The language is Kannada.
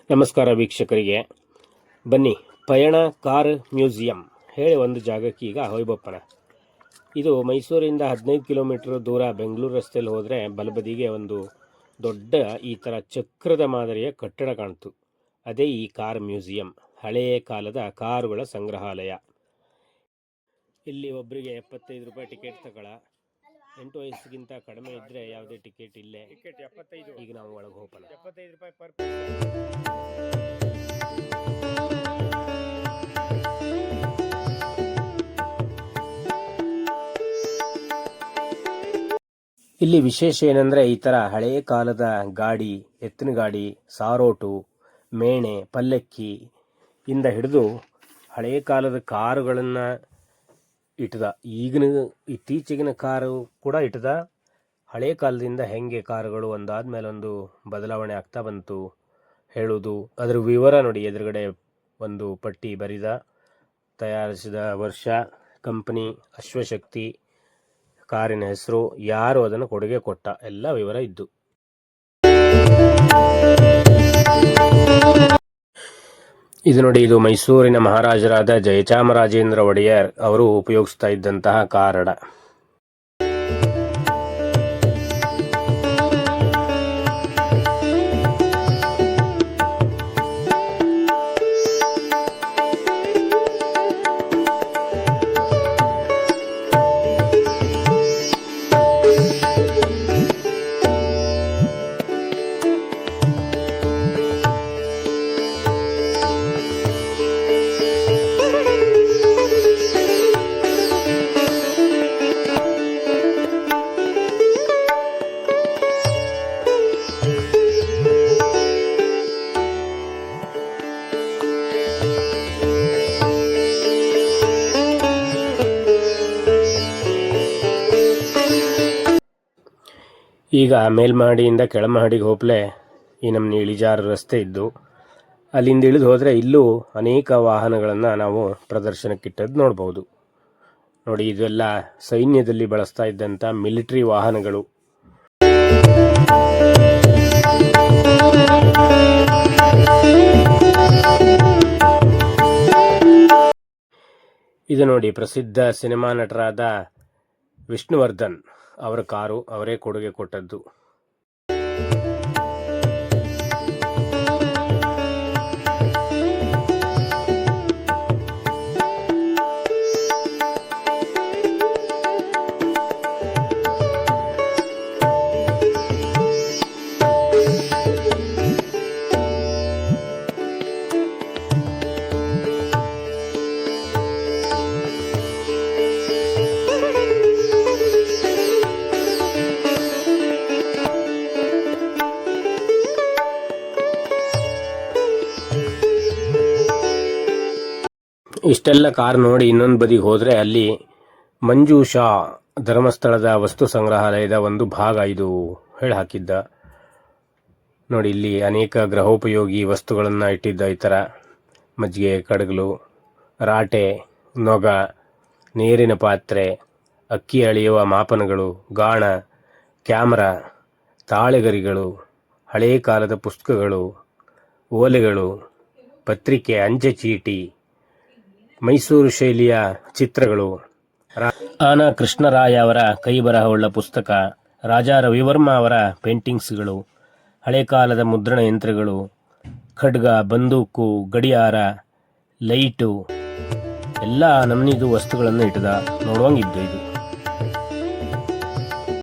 ನಮಸ್ಕಾರ ವೀಕ್ಷಕರಿಗೆ. ಬನ್ನಿ, ಪಯಣ ಕಾರ್ ಮ್ಯೂಸಿಯಂ ಹೇಳಿ ಒಂದು ಜಾಗಕ್ಕೆ ಈಗ ಹೋಯ್ಬಪ್ಪನ. ಇದು ಮೈಸೂರಿಂದ 15 ಕಿಲೋಮೀಟರ್ ದೂರ ಬೆಂಗಳೂರು ರಸ್ತೆಯಲ್ಲಿ ಹೋದರೆ ಬಲಬದಿಗೆ ಒಂದು ದೊಡ್ಡ ಈ ಥರ ಚಕ್ರದ ಮಾದರಿಯ ಕಟ್ಟಡ ಕಾಣ್ತು. ಅದೇ ಈ ಕಾರ್ ಮ್ಯೂಸಿಯಂ, ಹಳೆಯ ಕಾಲದ ಕಾರುಗಳ ಸಂಗ್ರಹಾಲಯ. ಇಲ್ಲಿ ಒಬ್ಬರಿಗೆ 75 ರೂಪಾಯಿ ಟಿಕೆಟ್ ತಗೊಳ. 8 ವಯಸ್ಸಿಗಿಂತ ಕಡಿಮೆ ಇದ್ದರೆ ಯಾವುದೇ ಟಿಕೆಟ್ ಇಲ್ಲೇ. ಟಿಕೆಟ್ 75. ಈಗ ನಾವು ಒಳಗೆ ಹೋಗೋಣ. 75 ರೂಪಾಯಿ ಪರ್. ಇಲ್ಲಿ ವಿಶೇಷ ಏನಂದರೆ, ಈ ಥರ ಹಳೆಯ ಕಾಲದ ಗಾಡಿ, ಎತ್ತಿನ ಗಾಡಿ, ಸಾರೋಟು, ಮೇಣೆ, ಪಲ್ಲಕ್ಕಿ ಇಂದ ಹಿಡಿದು ಹಳೆಯ ಕಾಲದ ಕಾರುಗಳನ್ನು ಇಟ್ಟದ. ಇತ್ತೀಚೆಗಿನ ಕಾರು ಕೂಡ ಇಟ್ಟದ. ಹಳೆಯ ಕಾಲದಿಂದ ಹೆಂಗೆ ಕಾರುಗಳು ಒಂದಾದ್ಮೇಲೆ ಒಂದು ಬದಲಾವಣೆ ಆಗ್ತಾ ಬಂತು ಹೇಳುವುದು. ಅದರ ವಿವರ ನೋಡಿ, ಎದುರುಗಡೆ ಒಂದು ಪಟ್ಟಿ ಬರಿದ, ತಯಾರಿಸಿದ ವರ್ಷ, ಕಂಪನಿ, ಅಶ್ವಶಕ್ತಿ, ಕಾರಿನ ಹೆಸರು, ಯಾರು ಅದನ್ನು ಕೊಡುಗೆ ಕೊಟ್ಟ, ಎಲ್ಲ ವಿವರ ಇದ್ದು. ಇದು ನೋಡಿ, ಇದು ಮೈಸೂರಿನ ಮಹಾರಾಜರಾದ ಜಯಚಾಮರಾಜೇಂದ್ರ ಒಡೆಯರ್ ಅವರು ಉಪಯೋಗಿಸ್ತಾ ಇದ್ದಂತಹ ಕಾರಡ. ಈಗ ಮೇಲ್ಮಹಡಿಯಿಂದ ಕೆಳಮಹಡಿಗೆ ಹೋಗ್ಲೇ ಈ ನಮ್ಮನೆ ಇಳಿಜಾರು ರಸ್ತೆ ಇದ್ದು, ಅಲ್ಲಿಂದ ಇಳಿದು ಹೋದರೆ ಇಲ್ಲೂ ಅನೇಕ ವಾಹನಗಳನ್ನು ನಾವು ಪ್ರದರ್ಶನಕ್ಕಿಟ್ಟದ್ದು ನೋಡ್ಬೋದು. ನೋಡಿ, ಇದೆಲ್ಲ ಸೈನ್ಯದಲ್ಲಿ ಬಳಸ್ತಾ ಇದ್ದಂಥ ಮಿಲಿಟರಿ ವಾಹನಗಳು. ಇದು ನೋಡಿ, ಪ್ರಸಿದ್ಧ ಸಿನಿಮಾ ನಟರಾದ ವಿಷ್ಣುವರ್ಧನ್ ಅವರ ಕಾರು, ಅವರೇ ಕೊಡುಗೆ ಕೊಟ್ಟದ್ದು. ಇಷ್ಟೆಲ್ಲ ಕಾರ್ ನೋಡಿ ಇನ್ನೊಂದು ಬದಿಗೆ ಹೋದರೆ ಅಲ್ಲಿ ಮಂಜೂಷಾ ಧರ್ಮಸ್ಥಳದ ವಸ್ತು ಸಂಗ್ರಹಾಲಯದ ಒಂದು ಭಾಗ ಇದು ಹೇಳಿ ಹಾಕಿದ್ದ. ನೋಡಿ, ಇಲ್ಲಿ ಅನೇಕ ಗೃಹೋಪಯೋಗಿ ವಸ್ತುಗಳನ್ನು ಇಟ್ಟಿದ್ದ. ಈ ಥರ ಮಜ್ಜಿಗೆ ಕಡಗಲು, ರಾಟೆ, ನೊಗ, ನೀರಿನ ಪಾತ್ರೆ, ಅಕ್ಕಿ ಅಳೆಯುವ ಮಾಪನಗಳು, ಗಾಣ, ಕ್ಯಾಮರಾ, ತಾಳೆಗರಿಗಳು, ಹಳೆಯ ಕಾಲದ ಪುಸ್ತಕಗಳು, ಓಲೆಗಳು, ಪತ್ರಿಕೆ, ಅಂಚೆ ಚೀಟಿ, ಮೈಸೂರು ಶೈಲಿಯ ಚಿತ್ರಗಳು, ಆನ ಕೃಷ್ಣರಾಯ ಅವರ ಕೈ ಬರಹವುಳ್ಳ ಪುಸ್ತಕ, ರಾಜಾ ರವಿವರ್ಮ ಅವರ ಪೇಂಟಿಂಗ್ಸ್ಗಳು, ಹಳೆ ಕಾಲದ ಮುದ್ರಣ ಯಂತ್ರಗಳು, ಖಡ್ಗ, ಬಂದೂಕು, ಗಡಿಯಾರ, ಲೈಟು, ಎಲ್ಲ ನಮ್ನಿದು ವಸ್ತುಗಳನ್ನು ಇಟ್ಟದ. ನೋಡುವಂಗಿದ್ದು ಇದು.